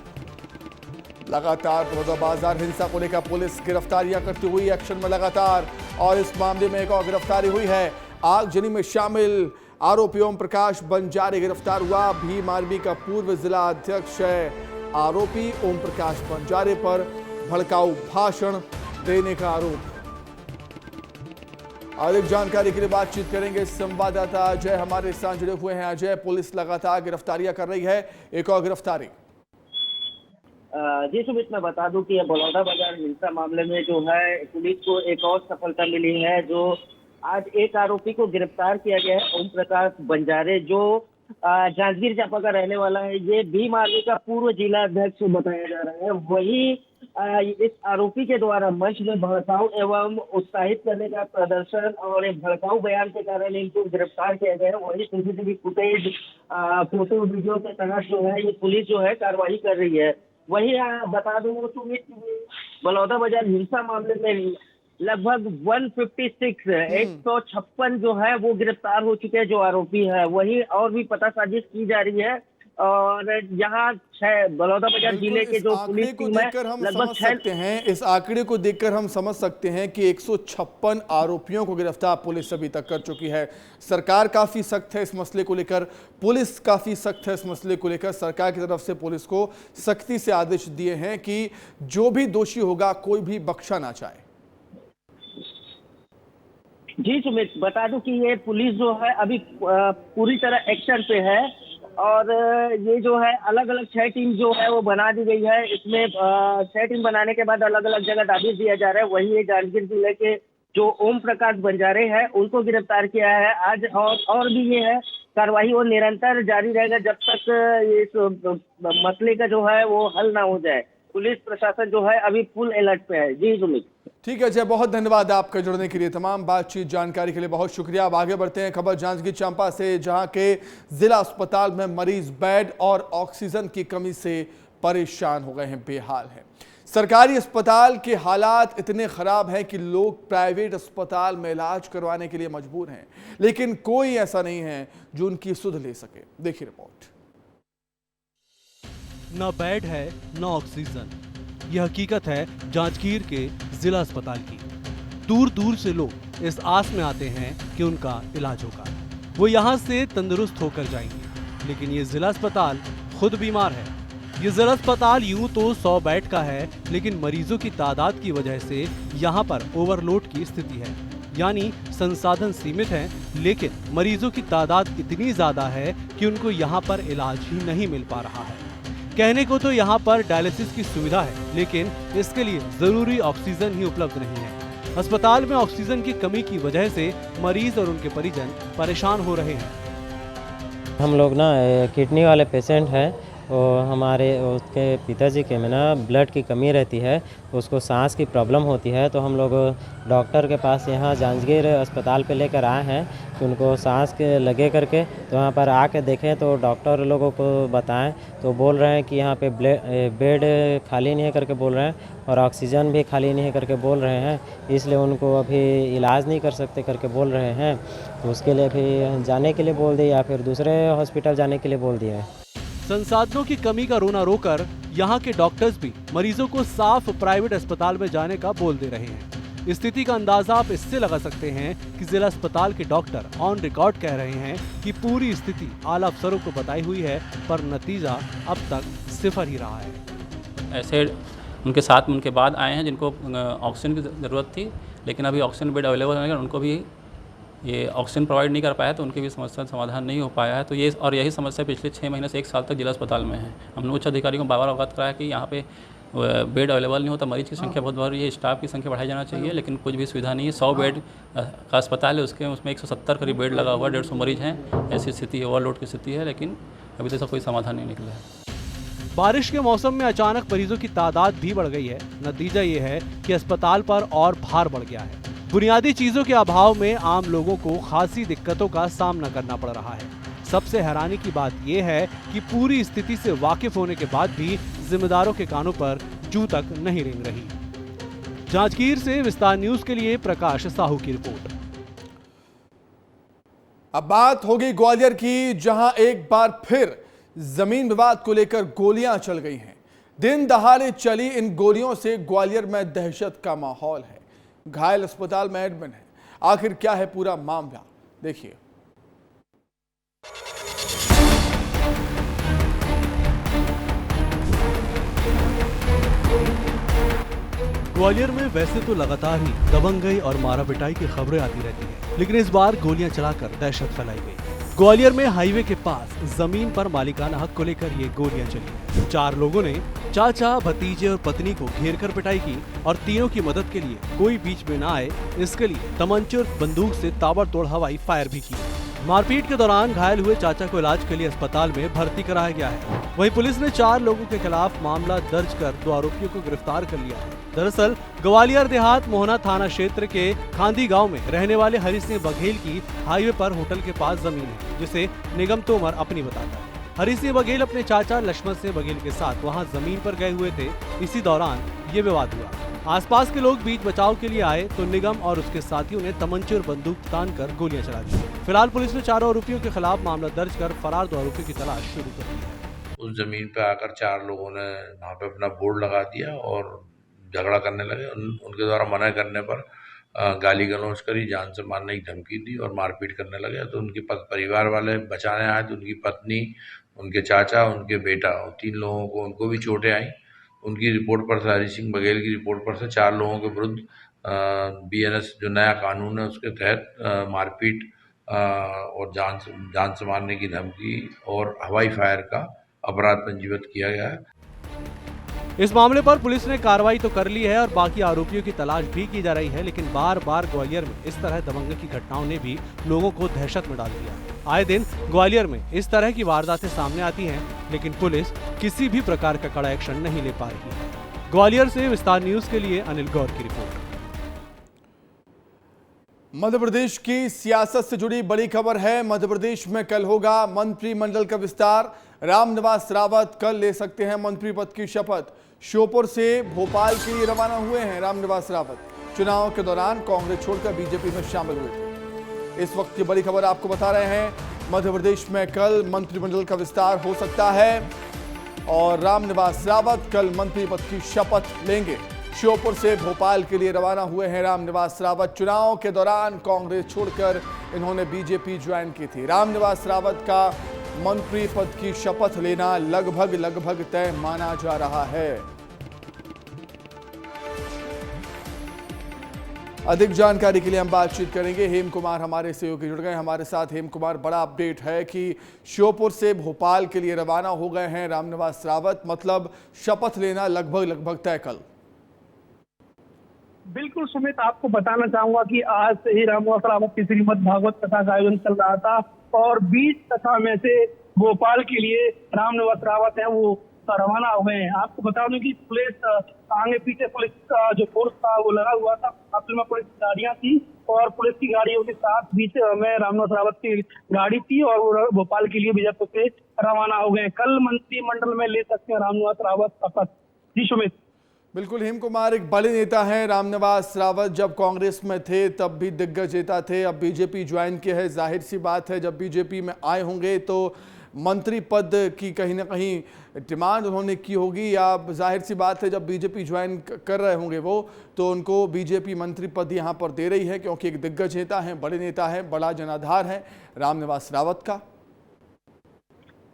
लगातार बलौदाबाजार हिंसा को लेकर पुलिस गिरफ्तारियां करती हुई एक्शन में लगातार, और इस मामले में एक और गिरफ्तारी हुई है। आगजनी में शामिल आरोपी ओम प्रकाश बंजारे गिरफ्तार हुआ। भीम आर्मी का पूर्व जिला अध्यक्ष है आरोपी ओम प्रकाश बंजारे पर भड़काऊ भाषण देने का आरोप। अधिक जानकारी के लिए बातचीत करेंगे संवाददाता अजय हमारे साथ जुड़े हुए हैं। अजय, पुलिस लगातार गिरफ्तारियां कर रही है, एक और गिरफ्तारी। जी सुमित, मैं बता दूं कि बलौदाबाजार हिंसा मामले में जो है पुलिस को एक और सफलता मिली है। जो आज एक आरोपी को गिरफ्तार किया गया है, ओम प्रकाश बंजारे, जो जांजगीर चांपा का रहने वाला है। ये भीम आर्मी का पूर्व जिला अध्यक्ष बताया जा रहा है। वही इस आरोपी के द्वारा मंच में भड़काऊ एवं उत्साहित करने का प्रदर्शन और एक भड़काऊ बयान के कारण इनको गिरफ्तार किया गया है। वही सीसीटीवी फुटेज, फोटो वीडियो के तहत जो है ये पुलिस जो है कार्रवाई कर रही है। वही बता दूं बलौदाबाजार हिंसा मामले में लगभग 156 जो है वो गिरफ्तार हो चुके हैं जो आरोपी है। वही और भी पतासाजिश की जा रही है और यहाँ बलौदाबाजार जिले के जो पुलिस टीम है लगभग 6 इस आंकड़े को देखकर हम समझ सकते हैं कि 156 आरोपियों को गिरफ्तार पुलिस अभी तक कर चुकी है। सरकार काफी सख्त है इस मसले को लेकर, पुलिस काफी सख्त है इस मसले को लेकर। सरकार की तरफ से पुलिस को सख्ती से आदेश दिए हैं कि जो भी दोषी होगा कोई भी बख्शा ना जाए। जी सुमित, बता दूं कि ये पुलिस जो है अभी पूरी तरह एक्शन पे है और ये जो है अलग अलग 6 टीम जो है वो बना दी गई है। इसमें 6 टीम बनाने के बाद अलग अलग जगह ताबीज दिया जा रहा है। वही ये जांजगीर जिले के जो ओम प्रकाश बंजारे हैं उनको गिरफ्तार किया है आज, और भी ये है कार्रवाई वो निरंतर जारी रहेगा जब तक इस मसले का जो है वो हल ना हो जाए। पुलिस प्रशासन जो है अभी फुल अलर्ट पे है। जी सुमित। ठीक है जय, बहुत धन्यवाद आपका जुड़ने के लिए, तमाम बातचीत जानकारी के लिए बहुत शुक्रिया। अब आगे बढ़ते हैं खबर जांजगीर चांपा से, जहां के जिला अस्पताल में मरीज बेड और ऑक्सीजन की कमी से परेशान हो गए हैं, बेहाल हैं। सरकारी अस्पताल के हालात इतने खराब हैं कि लोग प्राइवेट अस्पताल में इलाज करवाने के लिए मजबूर हैं, लेकिन कोई ऐसा नहीं है जो उनकी सुध ले सके। देखिए रिपोर्ट। न बेड है न ऑक्सीजन, यह हकीकत है जांजगीर के जिला अस्पताल की। दूर दूर से लोग इस आस में आते हैं कि उनका इलाज होगा, वो यहाँ से तंदुरुस्त होकर जाएंगे, लेकिन ये जिला अस्पताल खुद बीमार है। ये जिला अस्पताल यूं तो 100 बेड का है, लेकिन मरीजों की तादाद की वजह से यहाँ पर ओवरलोड की स्थिति है, यानी संसाधन सीमित हैं, लेकिन मरीजों की तादाद इतनी ज्यादा है कि उनको यहाँ पर इलाज ही नहीं मिल पा रहा है। कहने को तो यहाँ पर डायलिसिस की सुविधा है, लेकिन इसके लिए जरूरी ऑक्सीजन ही उपलब्ध नहीं है। अस्पताल में ऑक्सीजन की कमी की वजह से मरीज और उनके परिजन परेशान हो रहे हैं। हम लोग ना किडनी वाले पेशेंट हैं, और हमारे उसके पिताजी के में ना ब्लड की कमी रहती है, उसको सांस की प्रॉब्लम होती है, तो हम लोग डॉक्टर के पास यहाँ जांजगीर अस्पताल पे लेकर आए हैं। कि उनको सांस के लगे करके, तो वहाँ पर आके देखें तो डॉक्टर लोगों को बताएं तो बोल रहे हैं कि यहाँ पे बेड खाली नहीं है करके बोल रहे हैं और ऑक्सीजन भी खाली नहीं है करके बोल रहे हैं, इसलिए उनको अभी इलाज नहीं कर सकते करके बोल रहे हैं। तो उसके लिए फिर जाने के लिए बोल दिए या फिर दूसरे हॉस्पिटल जाने के लिए बोल दिए। संसाधनों की कमी का रोना रोकर यहाँ के डॉक्टर्स भी मरीजों को साफ प्राइवेट अस्पताल में जाने का बोल दे रहे हैं। स्थिति का अंदाजा आप इससे लगा सकते हैं कि जिला अस्पताल के डॉक्टर ऑन रिकॉर्ड कह रहे हैं कि पूरी स्थिति आला अफसरों को बताई हुई है, पर नतीजा अब तक सिफर ही रहा है। ऐसे उनके साथ में उनके बाद आए हैं जिनको ऑक्सीजन की ज़रूरत थी, लेकिन अभी ऑक्सीजन बेड अवेलेबल नहीं है, उनको भी ये ऑक्सीजन प्रोवाइड नहीं कर पाया, तो उनकी भी समस्या समाधान नहीं हो पाया है। तो ये और यही समस्या पिछले 6 महीने से 1 साल तक जिला अस्पताल में है। हमने उच्च अधिकारियों को बार बार अवगत कराया कि यहाँ पे बेड अवेलेबल नहीं होता, मरीज की संख्या बहुत बढ़ रही है, स्टाफ की संख्या बढ़ाई जाना चाहिए, लेकिन कुछ भी सुविधा नहीं है। 100 बेड का अस्पताल है, उसमें 170 करीब बेड लगा हुआ है, 150 मरीज हैं। ऐसी स्थिति है, ओवरलोड की स्थिति है, लेकिन अभी तक कोई समाधान नहीं निकला है। बारिश के मौसम में अचानक मरीजों की तादाद भी बढ़ गई है। नतीजा ये है कि अस्पताल पर और भार बढ़ गया है। बुनियादी चीजों के अभाव में आम लोगों को खासी दिक्कतों का सामना करना पड़ रहा है। सबसे हैरानी की बात यह है कि पूरी स्थिति से वाकिफ होने के बाद भी जिम्मेदारों के कानों पर जू तक नहीं रेंग रही। जांजगीर से विस्तार न्यूज के लिए प्रकाश साहू की रिपोर्ट। अब बात होगी ग्वालियर की, जहां एक बार फिर जमीन विवाद को लेकर गोलियां चल गई हैं। दिन दहाड़े चली इन गोलियों से ग्वालियर में दहशत का माहौल है। घायल अस्पताल में एडमिट है। आखिर क्या है पूरा मामला, देखिए। ग्वालियर में वैसे तो लगातार ही दबंगई और मारा पिटाई की खबरें आती रहती हैं, लेकिन इस बार गोलियां चलाकर दहशत फैलाई गई। ग्वालियर में हाईवे के पास जमीन पर मालिकाना हक को लेकर ये गोलियां चली। 4 लोगों ने चाचा, भतीजे और पत्नी को घेर कर पिटाई की और तीनों की मदद के लिए कोई बीच में न आए, इसके लिए तमंचे और बंदूक से ताबड़तोड़ हवाई फायर भी की। मारपीट के दौरान घायल हुए चाचा को इलाज के लिए अस्पताल में भर्ती कराया गया है। वहीं पुलिस ने 4 लोगों के खिलाफ मामला दर्ज कर 2 आरोपियों को गिरफ्तार कर लिया है। दरअसल ग्वालियर देहात मोहना थाना क्षेत्र के खांदी गांव में रहने वाले हरि सिंह बघेल की हाईवे पर होटल के पास जमीन है, जिसे निगम तोमर अपनी बताता है। हरि सिंह बघेल अपने चाचा लक्ष्मण सिंह बघेल के साथ वहां जमीन पर गए हुए थे। इसी दौरान ये विवाद हुआ। आसपास के लोग बीच बचाव के लिए आए तो निगम और उसके साथियों ने तमंचे और बंदूक तानकर गोलियां चला दी। फिलहाल पुलिस ने 4 आरोपियों के खिलाफ मामला दर्ज कर फरार 2 आरोपियों की तलाश शुरू कर दी है। उस जमीन पे आकर 4 लोगों ने वहाँ पे अपना बोर्ड लगा दिया और झगड़ा करने लगे। उनके द्वारा मना करने पर गाली गलौज करी, जान से मारने की धमकी दी और मारपीट करने लगे। तो उनके परिवार वाले बचाने आए तो उनकी पत्नी, उनके चाचा, उनके बेटा, 3 लोगों को उनको भी चोटें आई। उनकी रिपोर्ट पर से, हरि सिंह बघेल की रिपोर्ट पर से 4 लोगों के विरुद्ध BNS जो नया कानून है उसके तहत मारपीट और जान से मारने की धमकी और हवाई फायर का अपराध पंजीबद्ध किया गया है। इस मामले पर पुलिस ने कार्रवाई तो कर ली है और बाकी आरोपियों की तलाश भी की जा रही है, लेकिन बार बार ग्वालियर में इस तरह दबंगई की घटनाओं ने भी लोगों को दहशत में डाल दिया। आए दिन ग्वालियर में इस तरह की वारदातें सामने आती हैं, लेकिन पुलिस किसी भी प्रकार का कड़ा एक्शन नहीं ले पा रही है। ग्वालियर से विस्तार न्यूज के लिए अनिल गौर की रिपोर्ट। मध्य प्रदेश की सियासत से जुड़ी बड़ी खबर है। मध्य प्रदेश में कल होगा मंत्रिमंडल का विस्तार। रामनिवास रावत कल ले सकते हैं मंत्री पद की शपथ। श्योपुर से भोपाल के लिए रवाना हुए हैं रामनिवास रावत। चुनाव के दौरान कांग्रेस छोड़कर बीजेपी में शामिल हुए थे। इस वक्त की बड़ी खबर आपको बता रहे हैं। मध्य प्रदेश में कल मंत्रिमंडल का विस्तार हो सकता है और रामनिवास रावत कल मंत्री पद की शपथ लेंगे। श्योपुर से भोपाल के लिए रवाना हुए हैं रामनिवास रावत। चुनाव के दौरान कांग्रेस छोड़कर इन्होंने बीजेपी ज्वाइन की थी। रामनिवास रावत का मंत्री पद की शपथ लेना लगभग तय माना जा रहा है। अधिक जानकारी के लिए हम बातचीत करेंगे। हेम कुमार हमारे सहयोगी जुड़ गए हमारे साथ। हेम कुमार, बड़ा अपडेट है कि श्योपुर से भोपाल के लिए रवाना हो गए हैं रामनिवास रावत, मतलब शपथ लेना लगभग तय कल। बिल्कुल सुमित, आपको बताना चाहूंगा कि आज से ही रामनिवास रावत की श्रीमद् भागवत कथा का आयोजन चल रहा था और 20 कथा में से भोपाल के लिए रामनिवास रावत है वो रवाना हो गए हैं। आपको बता दूं कि पुलिस आगे पीछे पुलिस का जो फोर्स था वो लगा हुआ था, काफिले में पुलिस गाड़ियां थी और पुलिस की गाड़ियों के साथ बीच में रामनिवास रावत की गाड़ी थी और वो भोपाल के लिए बीजापुर से रवाना हो गए। कल मंत्रिमंडल में ले सकते हैं रामनिवास रावत शपथ। जी सुमित। बिल्कुल, हेम कुमार एक बड़े नेता हैं रामनिवास रावत। जब कांग्रेस में थे तब भी दिग्गज नेता थे, अब बीजेपी ज्वाइन किया है। जाहिर सी बात है जब बीजेपी में आए होंगे तो मंत्री पद की कहीं ना कहीं डिमांड उन्होंने की होगी, या जाहिर सी बात है जब बीजेपी ज्वाइन कर रहे होंगे वो तो उनको बीजेपी मंत्री पद यहाँ पर दे रही है, क्योंकि एक दिग्गज नेता है, बड़े नेता है, बड़ा जनाधार है रामनिवास रावत का।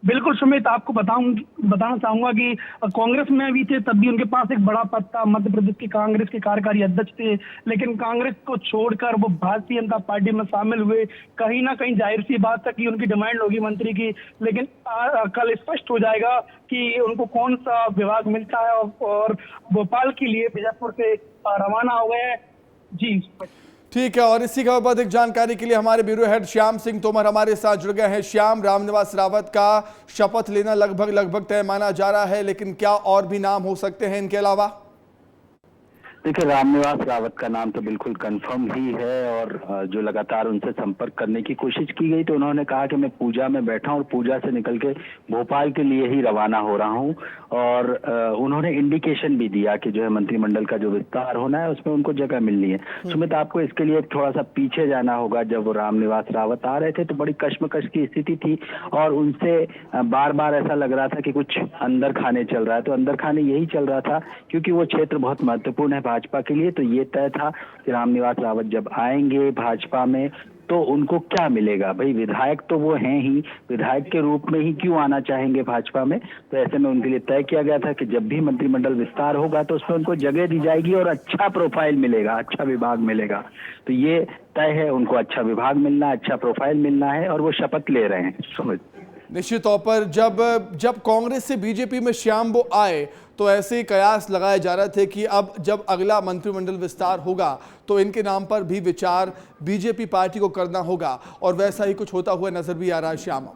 बिल्कुल सुमित, आपको बताना चाहूंगा कि कांग्रेस में भी थे तब भी उनके पास एक बड़ा पद था, मध्य प्रदेश की कांग्रेस के कार्यकारी अध्यक्ष थे, लेकिन कांग्रेस को छोड़कर वो भारतीय जनता पार्टी में शामिल हुए। कहीं ना कहीं जाहिर सी बात है कि उनकी डिमांड होगी मंत्री की, लेकिन कल स्पष्ट हो जाएगा कि उनको कौन सा विभाग मिलता है और भोपाल के लिए बीजापुर से रवाना हो गए हैं। जी ठीक है, और इसी खबर पर अधिक जानकारी के लिए हमारे ब्यूरो हेड श्याम सिंह तोमर हमारे साथ जुड़ गए हैं। श्याम, रामनिवास रावत का शपथ लेना लगभग तय माना जा रहा है, लेकिन क्या और भी नाम हो सकते हैं इनके अलावा? देखिए, रामनिवास रावत का नाम तो बिल्कुल कंफर्म ही है और जो लगातार उनसे संपर्क करने की कोशिश की गई तो उन्होंने कहा कि मैं पूजा में बैठा हूं और पूजा से निकल के भोपाल के लिए ही रवाना हो रहा हूं। और उन्होंने इंडिकेशन भी दिया कि जो है मंत्रिमंडल का जो विस्तार होना है उसमें उनको जगह मिलनी है। सुमित, आपको इसके लिए थोड़ा सा पीछे जाना होगा। जब वो रामनिवास रावत आ रहे थे तो बड़ी कश्मकश की स्थिति थी और उनसे बार बार ऐसा लग रहा था कि कुछ अंदर खाने चल रहा है। तो अंदर खाने यही चल रहा था क्योंकि वो क्षेत्र बहुत महत्वपूर्ण है भाजपा के लिए। तो ये तय था कि रामनिवास रावत जब आएंगे भाजपा में तो उनको क्या मिलेगा। भाई विधायक तो वो हैं ही, विधायक के रूप में ही क्यों आना चाहेंगे भाजपा में। तो ऐसे में उनके लिए तय किया गया था कि जब भी मंत्रिमंडल विस्तार होगा तो उसमें उनको जगह दी जाएगी और अच्छा प्रोफाइल मिलेगा, अच्छा विभाग मिलेगा। तो ये तय है, उनको अच्छा विभाग मिलना, अच्छा प्रोफाइल मिलना है और वो शपथ ले रहे हैं। समझ निश्चित तौर पर जब कांग्रेस से बीजेपी में श्याम वो आए तो ऐसे ही कयास लगाए जा रहे थे कि अब जब अगला मंत्रिमंडल विस्तार होगा तो इनके नाम पर भी विचार बीजेपी पार्टी को करना होगा, और वैसा ही कुछ होता हुआ नजर भी आ रहा है श्याम।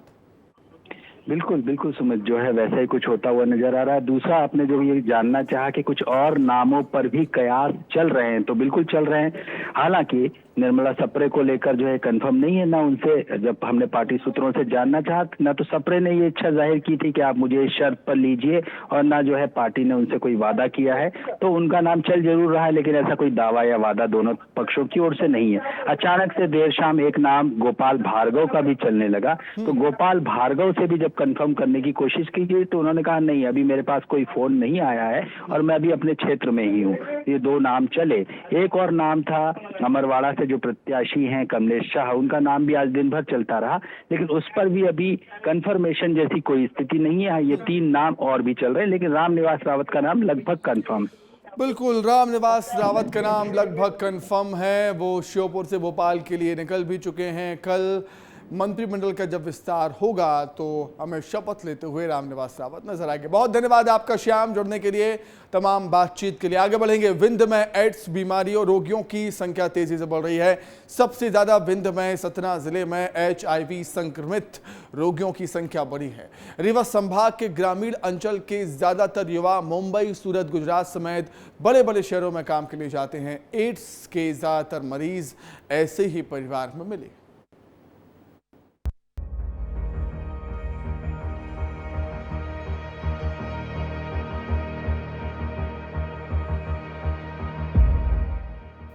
बिल्कुल सुमित, जो है वैसा ही कुछ होता हुआ नजर आ रहा है। दूसरा, आपने जो ये जानना चाहा कि कुछ और नामों पर भी कयास चल रहे हैं, तो बिल्कुल चल रहे हैं। हालांकि निर्मला सप्रे को लेकर जो है कंफर्म नहीं है ना, उनसे जब हमने पार्टी सूत्रों से जानना चाहा ना तो सप्रे ने ये इच्छा जाहिर की थी कि आप मुझे इस शर्त पर लीजिए, और ना जो है पार्टी ने उनसे कोई वादा किया है। तो उनका नाम चल जरूर रहा है लेकिन ऐसा कोई दावा या वादा दोनों पक्षों की ओर से नहीं है। अचानक से देर शाम एक नाम गोपाल भार्गव का भी चलने लगा। तो गोपाल भार्गव से भी जब कंफर्म करने की कोशिश की गई तो उन्होंने कहा नहीं, अभी मेरे पास कोई फोन नहीं आया है और मैं अभी अपने क्षेत्र में ही हूँ। ये दो नाम चले। एक और नाम था अमरवाड़ा से जो प्रत्याशी हैं कमलेश शाह, उनका नाम भी आज दिन भर चलता रहा, लेकिन उस पर भी अभी कंफर्मेशन जैसी कोई स्थिति नहीं है। ये तीन नाम और भी चल रहे हैं, लेकिन रामनिवास रावत का नाम लगभग कंफर्म। बिल्कुल, रामनिवास रावत का नाम लगभग कंफर्म है। वो श्योपुर से भोपाल के लिए निकल भी चुके हैं। कल मंत्रिमंडल का जब विस्तार होगा तो हमें शपथ लेते हुए रामनिवास रावत नजर आएंगे। बहुत धन्यवाद आपका श्याम, जुड़ने के लिए, तमाम बातचीत के लिए। आगे बढ़ेंगे। विंध्य में एड्स बीमारियों रोगियों की संख्या तेजी से बढ़ रही है। सबसे ज्यादा विंध्य में सतना जिले में HIV संक्रमित रोगियों की संख्या बढ़ी है। रीवा संभाग के ग्रामीण अंचल के ज्यादातर युवा मुंबई, सूरत, गुजरात समेत बड़े बड़े शहरों में काम के लिए जाते हैं। एड्स के ज्यादातर मरीज ऐसे ही परिवार में मिले।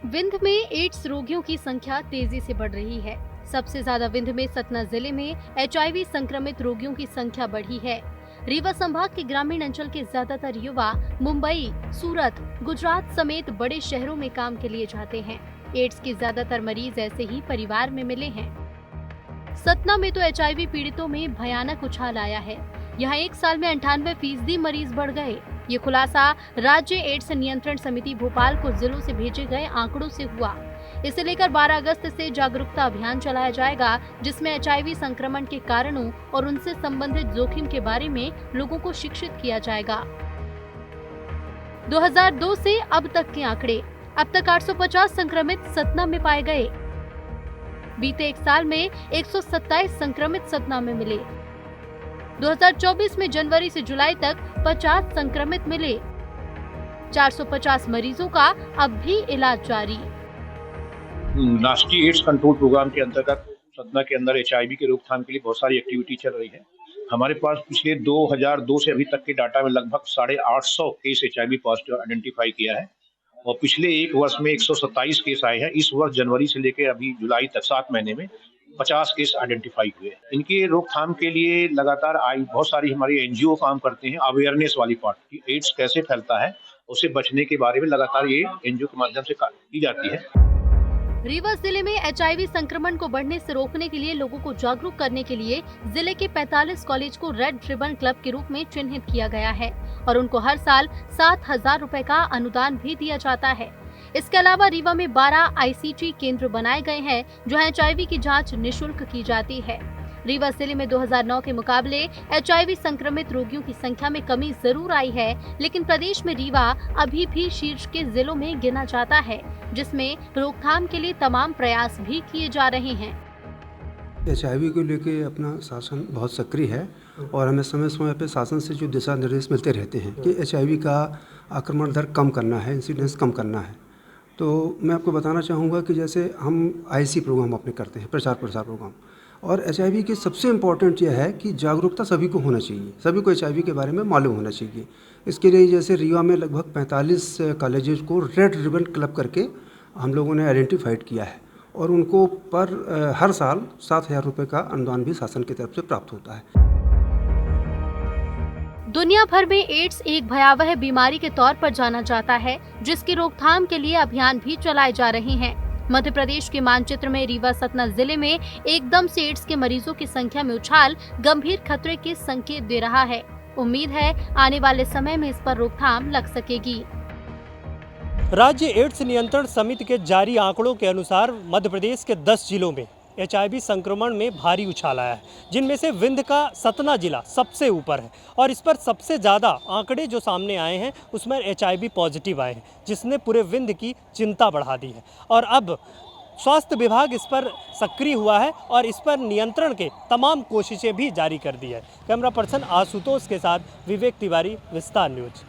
विंध्य में एड्स रोगियों की संख्या तेजी से बढ़ रही है। सबसे ज्यादा विंध्य में सतना जिले में HIV संक्रमित रोगियों की संख्या बढ़ी है। रीवा संभाग के ग्रामीण अंचल के ज्यादातर युवा मुंबई, सूरत, गुजरात समेत बड़े शहरों में काम के लिए जाते हैं। एड्स के ज्यादातर मरीज ऐसे ही परिवार में मिले हैं। सतना में तो HIV पीड़ितों में भयानक उछाल आया है। यहाँ एक साल में 98% मरीज बढ़ गए। ये खुलासा राज्य एड्स नियंत्रण समिति भोपाल को जिलों से भेजे गए आंकड़ों से हुआ। इसे लेकर 12 अगस्त से जागरूकता अभियान चलाया जाएगा, जिसमें HIV संक्रमण के कारणों और उनसे संबंधित जोखिम के बारे में लोगों को शिक्षित किया जाएगा। 2002 से अब तक के आंकड़े। अब तक 850 संक्रमित सतना में पाए गए। बीते एक साल में 127 संक्रमित सतना में मिले। 2024 में जनवरी से जुलाई तक 50 संक्रमित मिले। 450 मरीजों का अब भी इलाज जारी। राष्ट्रीय एड्स कंट्रोल प्रोग्राम के अंतर्गत सतना के अंदर HIV की रोकथाम के लिए बहुत सारी एक्टिविटी चल रही है। हमारे पास पिछले 2002 से अभी तक के डाटा में लगभग 850 केस HIV पॉजिटिव आइडेंटिफाई किया है और पिछले एक वर्ष में 127 केस आए हैं। इस वर्ष जनवरी से लेकर अभी जुलाई तक 7 महीने में 50 केस आइडेंटिफाई हुए। इनके रोकथाम के लिए लगातार बहुत सारी हमारी NGO काम करते हैं। अवेयरनेस वाली पार्ट की एड्स कैसे फैलता है उससे बचने के बारे में लगातार ये NGO के माध्यम से की जाती है। रीवा जिले में HIV संक्रमण को बढ़ने से रोकने के लिए लोगों को जागरूक करने के लिए जिले के 45 कॉलेज को रेड रिबन क्लब के रूप में चिन्हित किया गया है और उनको हर साल 7,000 रुपए का अनुदान भी दिया जाता है। इसके अलावा रीवा में 12 ICT केंद्र बनाए गए हैं जहां HIV की जांच निःशुल्क की जाती है। रीवा जिले में 2009 के मुकाबले HIV संक्रमित रोगियों की संख्या में कमी जरूर आई है, लेकिन प्रदेश में रीवा अभी भी शीर्ष के जिलों में गिना जाता है, जिसमें रोकथाम के लिए तमाम प्रयास भी किए जा रहे हैं। HIV को लेके अपना शासन बहुत सक्रिय है और हमें समय समय पर शासन से जो दिशा निर्देश मिलते रहते हैं कि HIV का आक्रमण दर कम करना है, इंसिडेंस कम करना है। तो मैं आपको बताना चाहूँगा कि जैसे हम IC प्रोग्राम अपने करते हैं, प्रचार प्रसार प्रोग्राम, और HIV की सबसे इम्पॉर्टेंट यह है कि जागरूकता सभी को होना चाहिए, सभी को HIV के बारे में मालूम होना चाहिए। इसके लिए जैसे रीवा में लगभग 45 कॉलेजेस को रेड रिबन क्लब करके हम लोगों ने आइडेंटिफाइड किया है और उनको पर हर साल 7,000 रुपये का अनुदान भी शासन की तरफ से प्राप्त होता है। दुनिया भर में एड्स एक भयावह बीमारी के तौर पर जाना जाता है, जिसकी रोकथाम के लिए अभियान भी चलाए जा रहे हैं। मध्य प्रदेश के मानचित्र में रीवा सतना जिले में एकदम से एड्स के मरीजों की संख्या में उछाल गंभीर खतरे के संकेत दे रहा है। उम्मीद है आने वाले समय में इस पर रोकथाम लग सकेगी। राज्य एड्स नियंत्रण समिति के जारी आंकड़ों के अनुसार मध्य प्रदेश के 10 जिलों में HIV संक्रमण में भारी उछाल आया है, जिनमें से विंध्य का सतना जिला सबसे ऊपर है और इस पर सबसे ज़्यादा आंकड़े जो सामने आए हैं उसमें HIV पॉजिटिव आए हैं, जिसने पूरे विंध्य की चिंता बढ़ा दी है। और अब स्वास्थ्य विभाग इस पर सक्रिय हुआ है और इस पर नियंत्रण के तमाम कोशिशें भी जारी कर दी है। कैमरा पर्सन आशुतोष के साथ विवेक तिवारी, विस्तार न्यूज।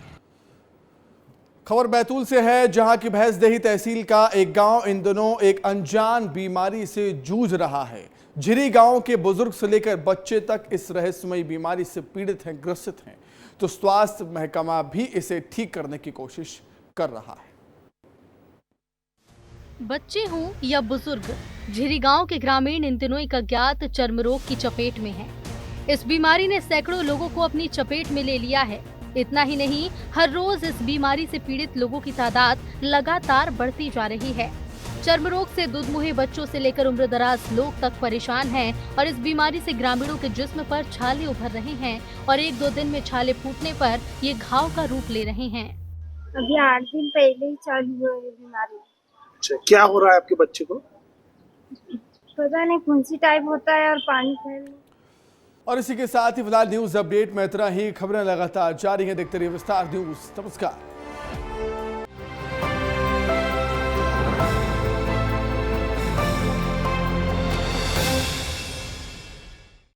खबर बैतूल से है, जहां की भैंसदेही तहसील का एक गांव इन दिनों एक अनजान बीमारी से जूझ रहा है। झिरी गांव के बुजुर्ग से लेकर बच्चे तक इस रहस्यमयी बीमारी से पीड़ित हैं, ग्रसित हैं, तो स्वास्थ्य महकमा भी इसे ठीक करने की कोशिश कर रहा है। बच्चे हों या बुजुर्ग, झिरी गांव के ग्रामीण इन दिनों एक अज्ञात चर्म रोग की चपेट में हैं। इस बीमारी ने सैकड़ों लोगों को अपनी चपेट में ले लिया है। इतना ही नहीं, हर रोज इस बीमारी से पीड़ित लोगों की तादाद लगातार बढ़ती जा रही है। चर्म रोग से दुधमुहे बच्चों से लेकर उम्रदराज लोग तक परेशान हैं और इस बीमारी से ग्रामीणों के जिस्म पर छाले उभर रहे हैं और 1-2 दिन में छाले फूटने पर ये घाव का रूप ले रहे हैं। अभी 8 दिन पहले ही चालू हुआ है बीमारी। अच्छा, क्या हो रहा है आपके बच्चे को? पता नहीं, फुंसी टाइप होता है और पानी फैल। और इसी के साथ ही फिलहाल न्यूज अपडेट में इतना ही। खबरें लगातार जारी हैं, देखते रहिए विस्तार न्यूज। नमस्कार।